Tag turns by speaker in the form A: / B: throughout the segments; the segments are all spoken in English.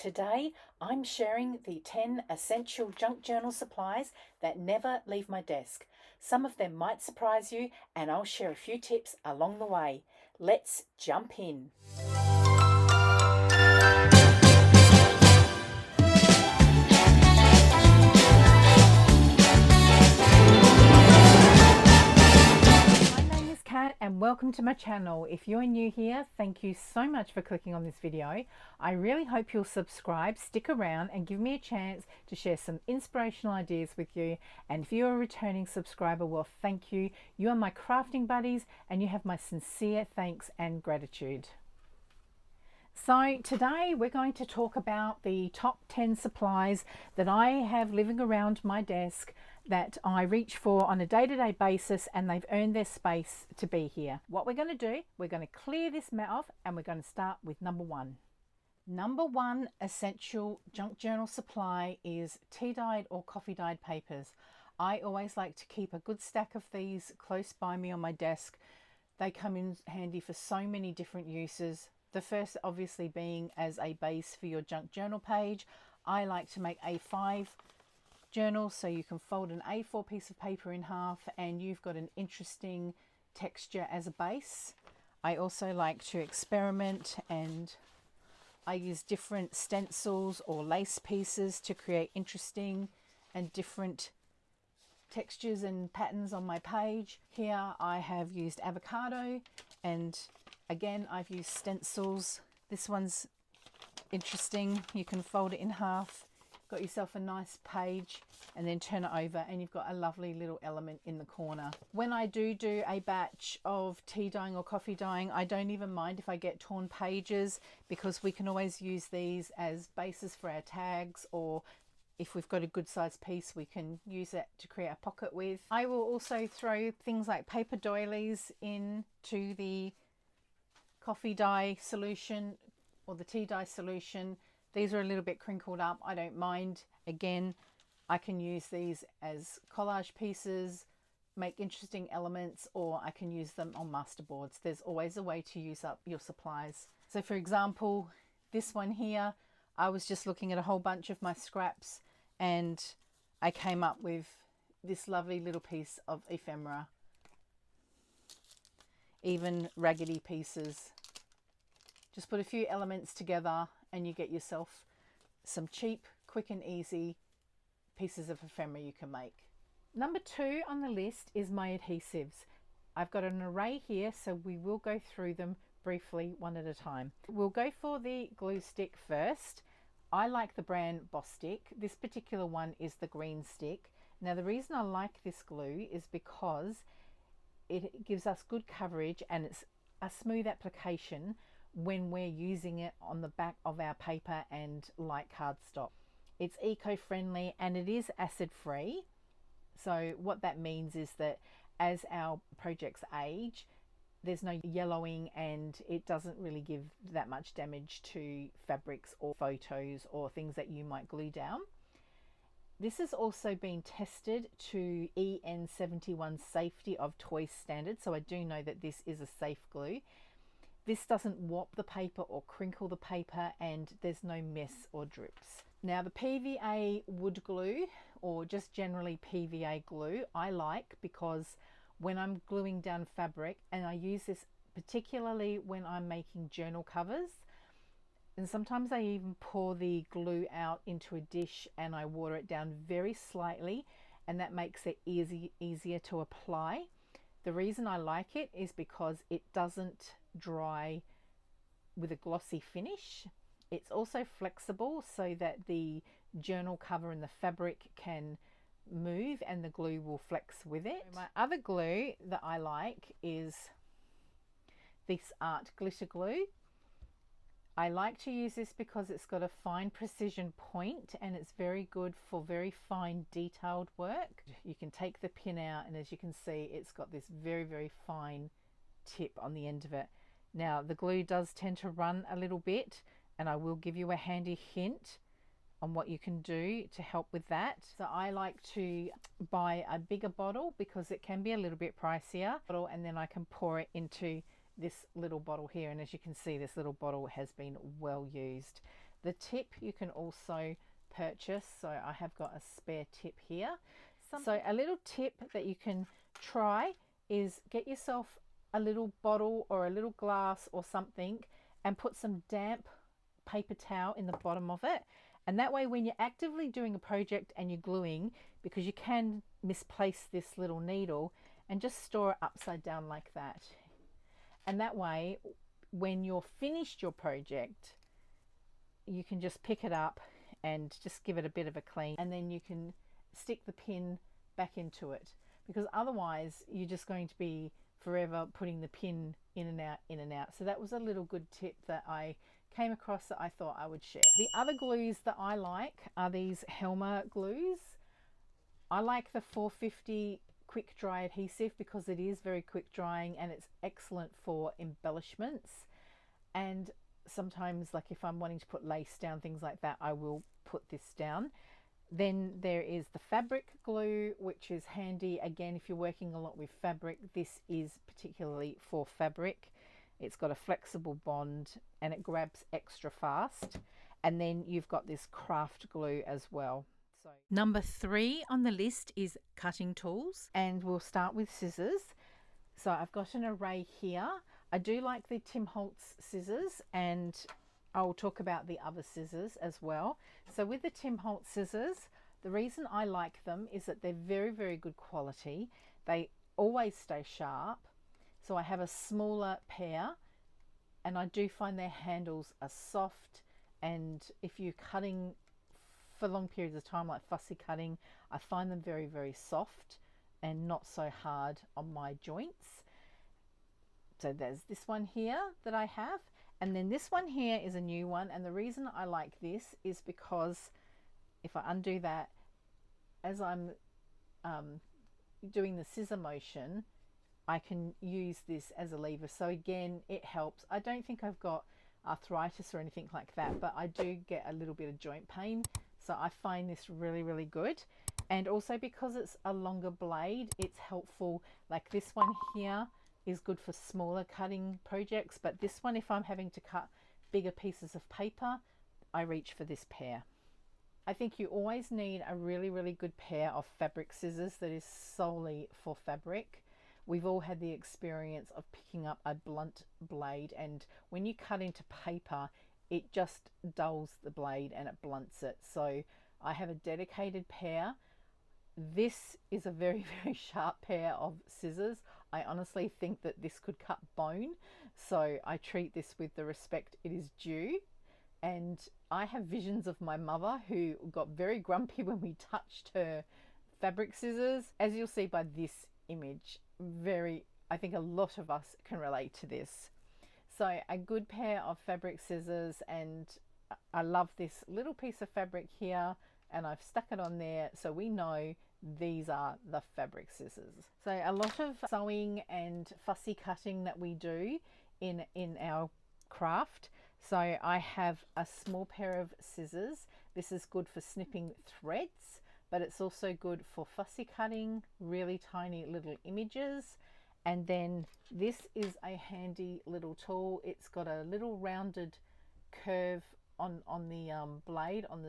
A: Today, I'm sharing the 10 essential junk journal supplies that never leave my desk. Some of them might surprise you, and I'll share a few tips along the way. Let's jump in. And welcome to my channel. If you're new here, thank you so much for clicking on this video. I really hope you'll subscribe, stick around and give me a chance to share some inspirational ideas with you. And if you're a returning subscriber, well, thank you. You are my crafting buddies and you have my sincere thanks and gratitude. So today we're going to talk about the top 10 supplies that I have living around my desk that I reach for on a day-to-day basis, and they've earned their space to be here. What we're going to do, we're going to clear this mat off and we're going to start with number one. Number one essential junk journal supply is tea-dyed or coffee-dyed papers. I always like to keep a good stack of these close by me on my desk. They come in handy for so many different uses. The first obviously being as a base for your junk journal page. I like to make A5 journals, so you can fold an A4 piece of paper in half and you've got an interesting texture as a base. I also like to experiment, and I use different stencils or lace pieces to create interesting and different textures and patterns on my page. Here I have used avocado, and again I've used stencils. This one's interesting. You can fold it in half, got yourself a nice page, and then turn it over and you've got a lovely little element in the corner. When I do a batch of tea dyeing or coffee dyeing, I don't even mind if I get torn pages, because we can always use these as bases for our tags, or if we've got a good sized piece we can use it to create a pocket with. I will also throw things like paper doilies into the coffee dye solution or the tea dye solution. These are a little bit crinkled up, I don't mind. Again, I can use these as collage pieces, make interesting elements, or I can use them on masterboards. There's always a way to use up your supplies. So for example, this one here, I was just looking at a whole bunch of my scraps and I came up with this lovely little piece of ephemera. Even raggedy pieces. Just put a few elements together and you get yourself some cheap, quick and easy pieces of ephemera you can make. Number two on the list is my adhesives. I've got an array here, so we will go through them briefly one at a time. We'll go for the glue stick first. I like the brand Boss Stick. This particular one is the green stick. Now the reason I like this glue is because it gives us good coverage and it's a smooth application when we're using it on the back of our paper and light cardstock. It's eco-friendly and it is acid-free. So what that means is that as our projects age, there's no yellowing and it doesn't really give that much damage to fabrics or photos or things that you might glue down. This has also been tested to EN71 safety of toy standard, so I do know that this is a safe glue. This doesn't warp the paper or crinkle the paper, and there's no mess or drips. Now the PVA wood glue, or just generally PVA glue, I like because when I'm gluing down fabric, and I use this particularly when I'm making journal covers, and sometimes I even pour the glue out into a dish and I water it down very slightly, and that makes it easier to apply. The reason I like it is because it doesn't dry with a glossy finish. It's also flexible so that the journal cover and the fabric can move and the glue will flex with it. My other glue that I like is this art glitter glue. I like to use this because it's got a fine precision point and it's very good for very fine detailed work. You can take the pin out and as you can see it's got this very fine tip on the end of it. Now the glue does tend to run a little bit, and I will give you a handy hint on what you can do to help with that. So I like to buy a bigger bottle because it can be a little bit pricier, and then I can pour it into this little bottle here, and as you can see this little bottle has been well used. The tip you can also purchase, so I have got a spare tip here. So a little tip that you can try is get yourself a little bottle or a little glass or something and put some damp paper towel in the bottom of it, and that way when you're actively doing a project and you're gluing, because you can misplace this little needle, and just store it upside down like that, and that way when you're finished your project you can just pick it up and just give it a bit of a clean, and then you can stick the pin back into it, because otherwise you're just going to be forever putting the pin in and out, in and out. So that was a little good tip that I came across that I thought I would share. The other glues that I like are these Ephemera glues. I like the 450 quick dry adhesive because it is very quick drying and it's excellent for embellishments. And sometimes, like if I'm wanting to put lace down, things like that, I will put this down. Then there is the fabric glue, which is handy again if you're working a lot with fabric. This is particularly for fabric. It's got a flexible bond and it grabs extra fast. And then you've got this craft glue as well. So number 3 on the list is cutting tools, and we'll start with scissors. So I've got an array here. I do like the Tim Holtz scissors, and I'll talk about the other scissors as well. So with the Tim Holtz scissors, the reason I like them is that they're very, very good quality. They always stay sharp. So I have a smaller pair, and I do find their handles are soft, and if you're cutting for long periods of time, like fussy cutting, I find them very, very soft and not so hard on my joints. So there's this one here that I have, and then this one here is a new one, and the reason I like this is because if I undo that, as I'm doing the scissor motion, I can use this as a lever. So again, it helps. I don't think I've got arthritis or anything like that, but I do get a little bit of joint pain. So I find this really, really good. And also because it's a longer blade, it's helpful. Like this one here is good for smaller cutting projects, but this one, if I'm having to cut bigger pieces of paper, I reach for this pair. I think you always need a really, really good pair of fabric scissors that is solely for fabric. We've all had the experience of picking up a blunt blade, and when you cut into paper, it just dulls the blade and it blunts it. So I have a dedicated pair. This is a very, very sharp pair of scissors. I honestly think that this could cut bone, so I treat this with the respect it is due. And I have visions of my mother who got very grumpy when we touched her fabric scissors. As you'll see by this image, I think a lot of us can relate to this. So a good pair of fabric scissors, and I love this little piece of fabric here, and I've stuck it on there so we know these are the fabric scissors. So a lot of sewing and fussy cutting that we do in our craft. So I have a small pair of scissors. This is good for snipping threads, but it's also good for fussy cutting, really tiny little images. And then this is a handy little tool. It's got a little rounded curve on the blade on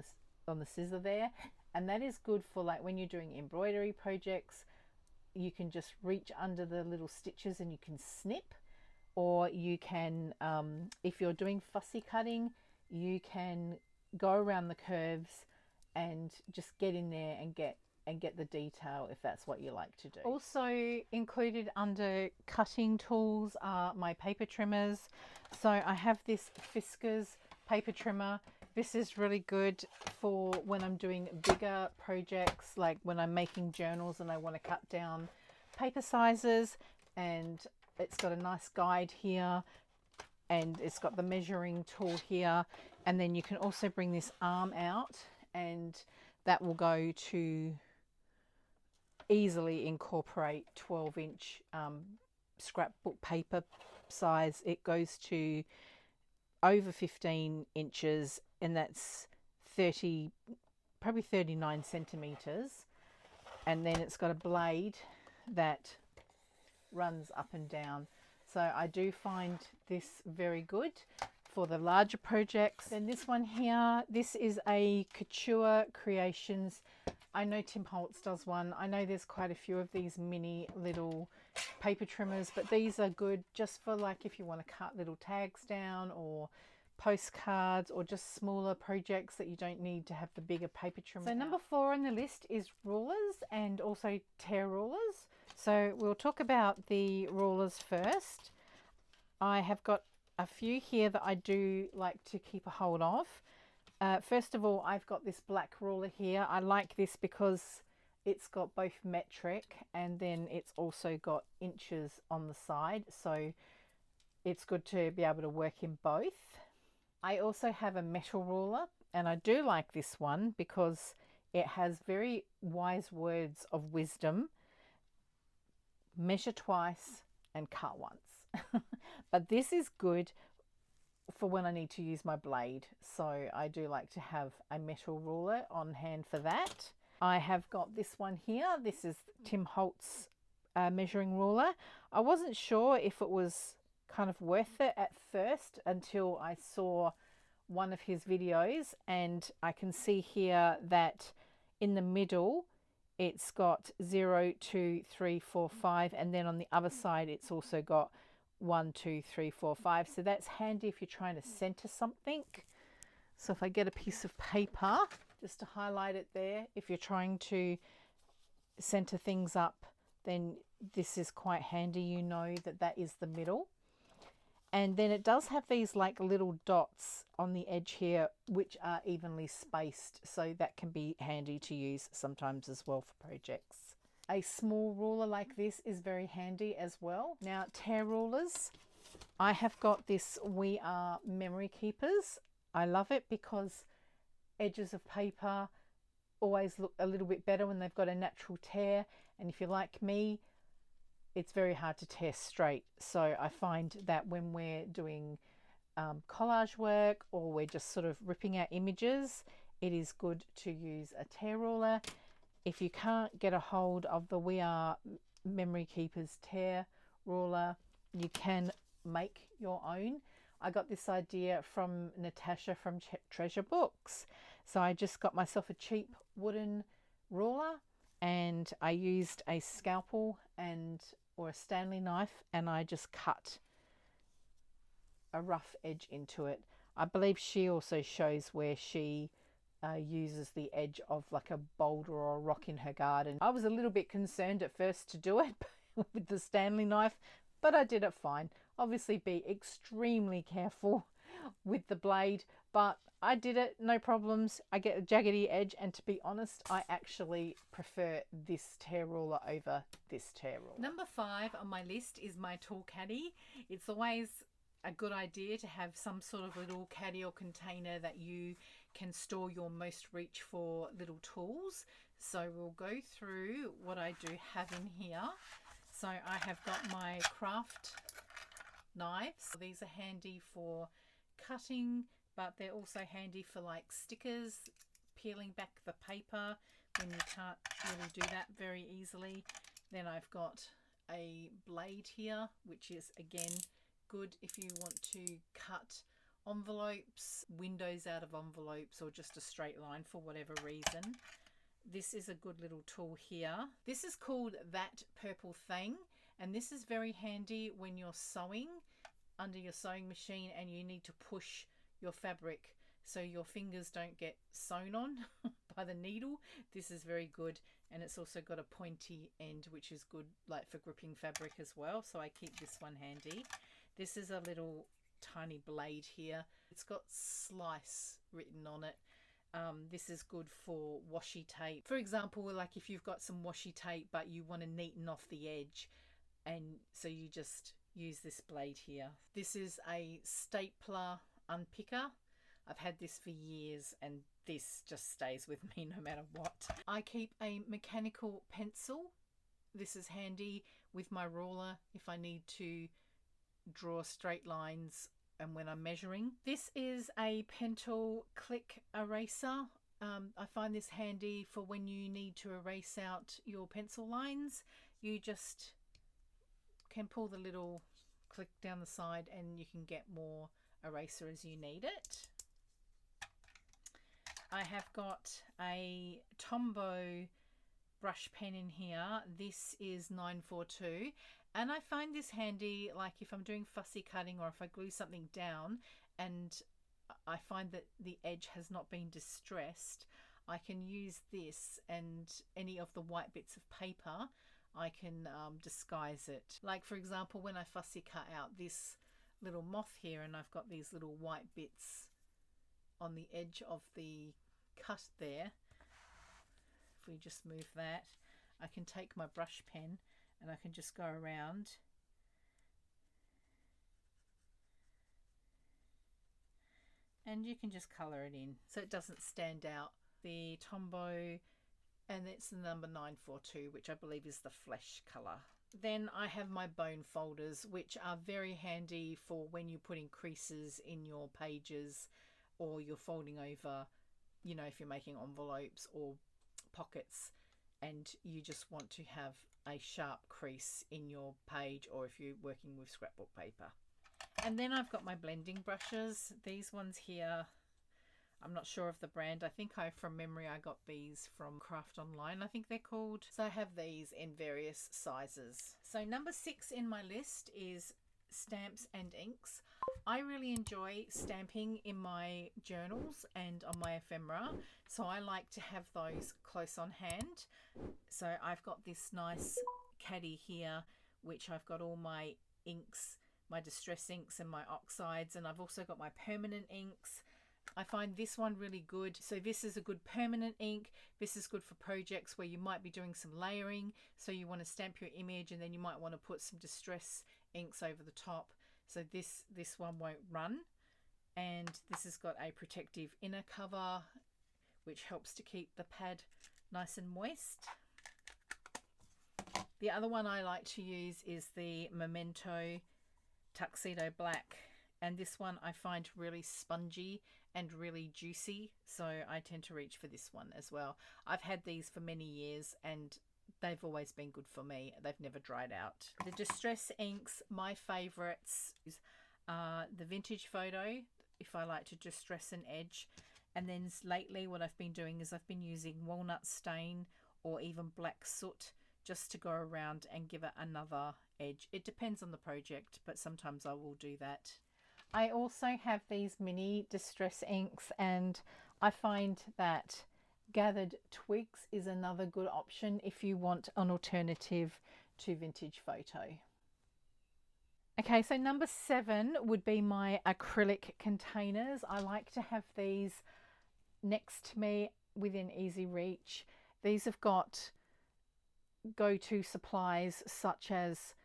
A: the scissor there, and that is good for like when you're doing embroidery projects. You can just reach under the little stitches and you can snip, or you can if you're doing fussy cutting, you can go around the curves and just get in there and get the detail if that's what you like to do. Also included under cutting tools are my paper trimmers. So I have this Fiskars paper trimmer. This is really good for when I'm doing bigger projects, like when I'm making journals and I want to cut down paper sizes. And it's got a nice guide here, and it's got the measuring tool here, and then you can also bring this arm out, and that will go to easily incorporate 12-inch scrapbook paper size. It goes to over 15 inches, and that's probably 39 centimeters. And then it's got a blade that runs up and down. So I do find this very good for the larger projects. Then this one here, this is a Couture Creations. I know Tim Holtz does one. I know there's quite a few of these mini little paper trimmers, but these are good just for like if you want to cut little tags down or postcards or just smaller projects that you don't need to have the bigger paper trimmer. So number 4 on the list is rulers and also tear rulers. So we'll talk about the rulers first. I have got a few here that I do like to keep a hold of. First of all, I've got this black ruler here. I like this because it's got both metric and then it's also got inches on the side. So it's good to be able to work in both. I also have a metal ruler and I do like this one because it has very wise words of wisdom. Measure twice and cut once. But this is good for when I need to use my blade, so I do like to have a metal ruler on hand for that. I have got this one here. This is Tim Holtz measuring ruler. I wasn't sure if it was kind of worth it at first until I saw one of his videos, and I can see here that in the middle it's got 0, 2, 3, 4, 5, and then on the other side it's also got 1, 2, 3, 4, 5. So that's handy if you're trying to center something. So if I get a piece of paper just to highlight it there, if you're trying to center things up, then this is quite handy. You know that that is the middle. And then it does have these like little dots on the edge here which are evenly spaced, so that can be handy to use sometimes as well for projects. A small ruler like this is very handy as well. Now, tear rulers, I have got this We Are Memory Keepers. I love it because edges of paper always look a little bit better when they've got a natural tear, and if you're like me, it's very hard to tear straight. So I find that when we're doing collage work or we're just sort of ripping out images, it is good to use a tear ruler. If you can't get a hold of the We Are Memory Keepers tear ruler, you can make your own. I got this idea from Natasha from Treasure Books. So I just got myself a cheap wooden ruler and I used a scalpel or a Stanley knife, and I just cut a rough edge into it. I believe she also shows where she uses the edge of like a boulder or a rock in her garden. I was a little bit concerned at first to do it with the Stanley knife, but I did it fine. Obviously be extremely careful with the blade, but I did it, no problems. I get a jaggedy edge, and to be honest, I actually prefer this tear ruler over this tear ruler. Number 5 on my list is my tool caddy. It's always a good idea to have some sort of little caddy or container that you can store your most reach for little tools. So we'll go through what I do have in here. So I have got my craft knives. These are handy for cutting, but they're also handy for like stickers, peeling back the paper when you can't really do that very easily. Then I've got a blade here, which is again good if you want to cut envelopes, windows out of envelopes, or just a straight line for whatever reason. This is a good little tool here. This is called That Purple Thing, and this is very handy when you're sewing under your sewing machine and you need to push your fabric so your fingers don't get sewn on by the needle. This is very good, and it's also got a pointy end which is good like for gripping fabric as well, so I keep this one handy. This is a little tiny blade here. It's got slice written on it. This is good for washi tape. For example, like if you've got some washi tape but you want to neaten off the edge, and so you just use this blade here. This is a stapler unpicker. I've had this for years and this just stays with me no matter what. I keep a mechanical pencil. This is handy with my ruler if I need to draw straight lines and when I'm measuring. This is a Pentel click eraser. I find this handy for when you need to erase out your pencil lines. You just can pull the little click down the side and you can get more eraser as you need it. I have got a Tombow brush pen in here. This is 942, and I find this handy like if I'm doing fussy cutting or if I glue something down and I find that the edge has not been distressed, I can use this, and any of the white bits of paper I can disguise it. Like for example, when I fussy cut out this little moth here and I've got these little white bits on the edge of the cut there, if we just move that, I can take my brush pen and I can just go around and you can just colour it in so it doesn't stand out. The Tombow, and it's the number 942, which I believe is the flesh colour. Then I have my bone folders, which are very handy for when you're putting creases in your pages or you're folding over, you know, if you're making envelopes or pockets and you just want to have a sharp crease in your page, or if you're working with scrapbook paper. And then I've got my blending brushes. These ones here, I'm not sure of the brand. I think from memory I got these from Craft Online, I think they're called. So I have these in various sizes. So number 6 in my list is stamps and inks. I really enjoy stamping in my journals and on my ephemera, so I like to have those close on hand. So I've got this nice caddy here, which I've got all my inks, my distress inks and my oxides, and I've also got my permanent inks. I find this one really good. So this is a good permanent ink. This is good for projects where you might be doing some layering, so you want to stamp your image and then you might want to put some distress inks over the top. So this one won't run, and this has got a protective inner cover which helps to keep the pad nice and moist. The other one I like to use is the Memento Tuxedo Black, and this one I find really spongy and really juicy, so I tend to reach for this one as well. I've had these for many years and they've always been good for me. They've never dried out. The distress inks, my favorites are the Vintage Photo, if I like to distress an edge. And then lately what I've been doing is I've been using Walnut Stain or even Black Soot just to go around and give it another edge. It depends on the project, but sometimes I will do that. I also have these mini distress inks, and I find that Gathered Twigs is another good option if you want an alternative to Vintage Photo. Okay, so number 7 would be my acrylic containers. I like to have these next to me within easy reach. These have got go-to supplies such as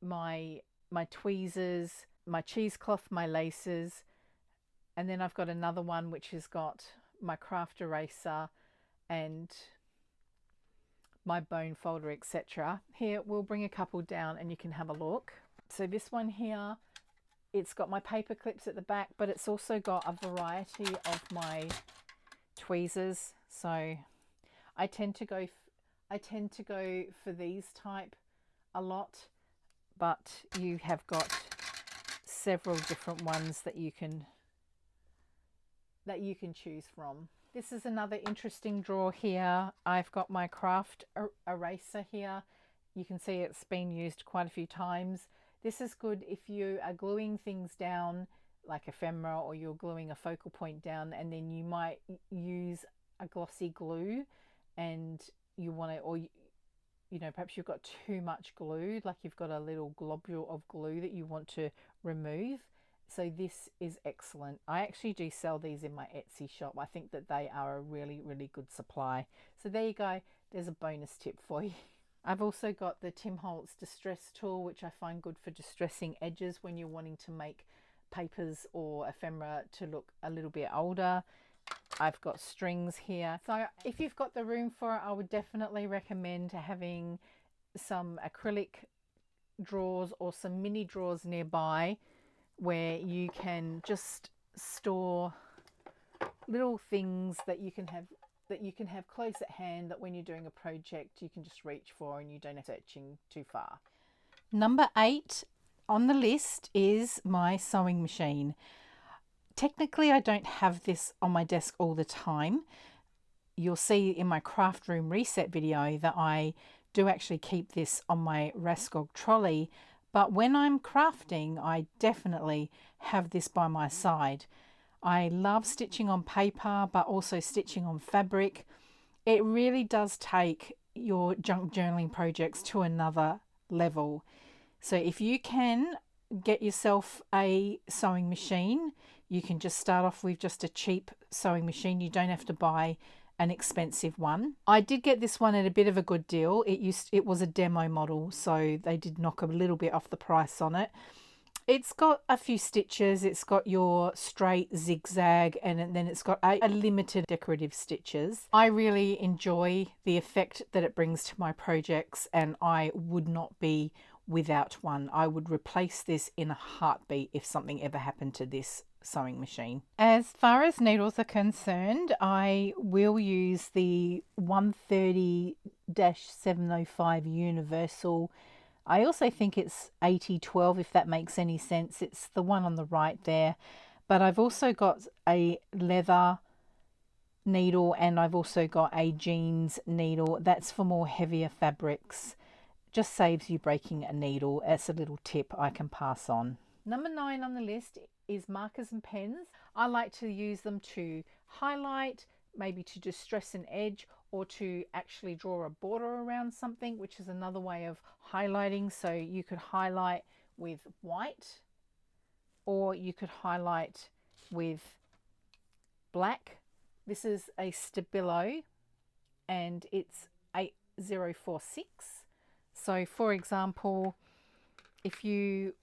A: my tweezers, my cheesecloth, my laces, and then I've got another one which has got my craft eraser and my bone folder, etc. Here, we'll bring a couple down and you can have a look. So this one here, it's got my paper clips at the back, but it's also got a variety of my tweezers. So I tend to go for these type a lot, but you have got several different ones that you can choose from. This is another interesting drawer here. I've got my craft eraser here. You can see it's been used quite a few times. This is good if you are gluing things down like ephemera, or you're gluing a focal point down, and then you might use a glossy glue and you want to, or you know, perhaps you've got too much glue, like you've got a little globule of glue that you want to remove. So this is excellent. I actually do sell these in my Etsy shop. I think that they are a really, really good supply. So there you go. There's a bonus tip for you. I've also got the Tim Holtz Distress Tool, which I find good for distressing edges when you're wanting to make papers or ephemera to look a little bit older. I've got strings here. So if you've got the room for it, I would definitely recommend having some acrylic drawers or some mini drawers nearby where you can just store little things that you can have close at hand, that when you're doing a project you can just reach for and you don't have to searching too far. Number 8 on the list is my sewing machine. Technically, I don't have this on my desk all the time. You'll see in my craft room reset video that I do actually keep this on my Raskog trolley, but when I'm crafting, I definitely have this by my side. I love stitching on paper, but also stitching on fabric. It really does take your junk journaling projects to another level. So if you can get yourself a sewing machine, you can just start off with just a cheap sewing machine. You don't have to buy an expensive one. I did get this one at a bit of a good deal. It was a demo model, so they did knock a little bit off the price on it. It's got a few stitches, it's got your straight zigzag, and then it's got a limited decorative stitches. I really enjoy the effect that it brings to my projects, and I would not be without one. I would replace this in a heartbeat if something ever happened to this sewing machine. As far as needles are concerned, I will use the 130-705 universal. I also think it's 8012, if that makes any sense. It's the one on the right there. But I've also got a leather needle, and I've also got a jeans needle. That's for more heavier fabrics. Just saves you breaking a needle. That's a little tip I can pass on. Number 9 on the list is markers and pens. I like to use them to highlight, maybe to distress an edge, or to actually draw a border around something, which is another way of highlighting. So you could highlight with white, or you could highlight with black. This is a Stabilo, and it's 8046. So for example, if you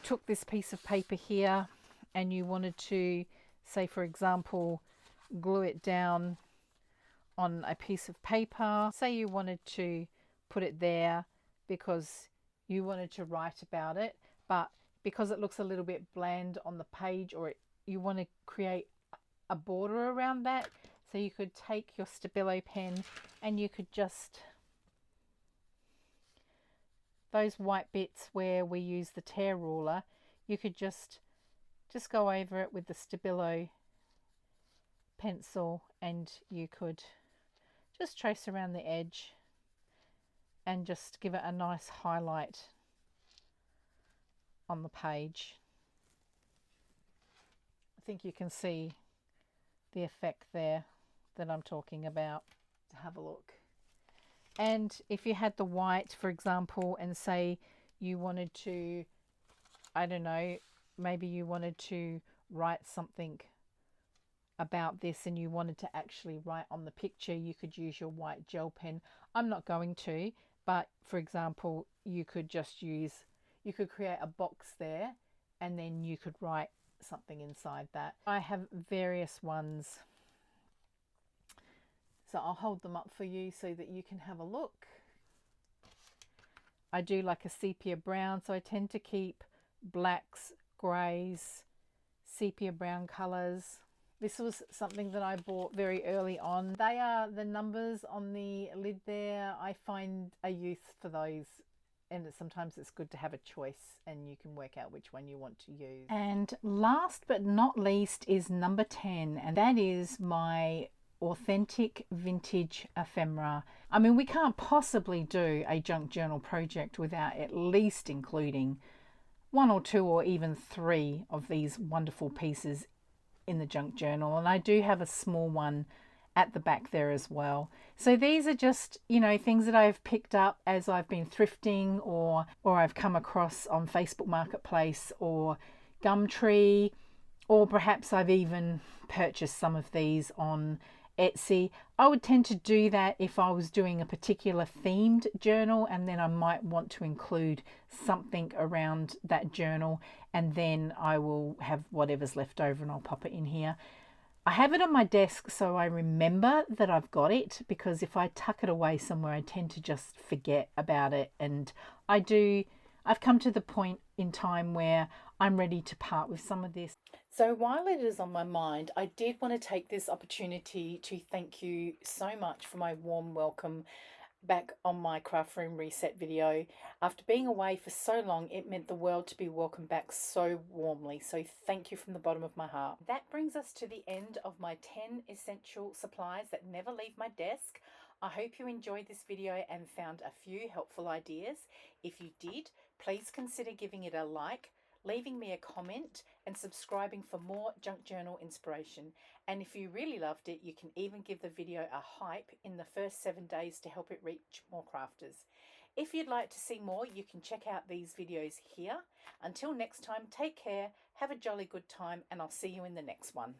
A: took this piece of paper here and you wanted to, say for example, glue it down on a piece of paper, say you wanted to put it there because you wanted to write about it, but because it looks a little bit bland on the page, or you want to create a border around that, so you could take your Stabilo pen and you could just, those white bits where we use the tear ruler, you could just go over it with the Stabilo pencil, and you could just trace around the edge and just give it a nice highlight on the page. I think you can see the effect there that I'm talking about. Have a look. And if you had the white, for example, and say you wanted to, I don't know, maybe you wanted to write something about this and you wanted to actually write on the picture, you could use your white gel pen. I'm not going to, but for example, you could just use, you could create a box there and then you could write something inside that. I have various ones, so I'll hold them up for you so that you can have a look. I do like a sepia brown, so I tend to keep blacks, greys, sepia brown colors. This was something that I bought very early on. They are the numbers on the lid there. I find a use for those, and sometimes it's good to have a choice and you can work out which one you want to use. And last but not least is number 10, and that is my authentic vintage ephemera. I mean, we can't possibly do a junk journal project without at least including 1 or 2 or even 3 of these wonderful pieces in the junk journal, and I do have a small one at the back there as well. So these are just, you know, things that I've picked up as I've been thrifting, or I've come across on Facebook Marketplace or Gumtree, or perhaps I've even purchased some of these on Etsy. I would tend to do that if I was doing a particular themed journal, and then I might want to include something around that journal, and then I will have whatever's left over and I'll pop it in here. I have it on my desk so I remember that I've got it, because if I tuck it away somewhere I tend to just forget about it, and I've come to the point in time where I'm ready to part with some of this. So while it is on my mind, I did want to take this opportunity to thank you so much for my warm welcome back on my craft room reset video. After being away for so long, it meant the world to be welcomed back so warmly. So thank you from the bottom of my heart. That brings us to the end of my 10 essential supplies that never leave my desk. I hope you enjoyed this video and found a few helpful ideas. If you did, please consider giving it a like, leaving me a comment, and subscribing for more junk journal inspiration. And if you really loved it, you can even give the video a hype in the first 7 days to help it reach more crafters. If you'd like to see more, you can check out these videos here. Until next time, take care, have a jolly good time, and I'll see you in the next one.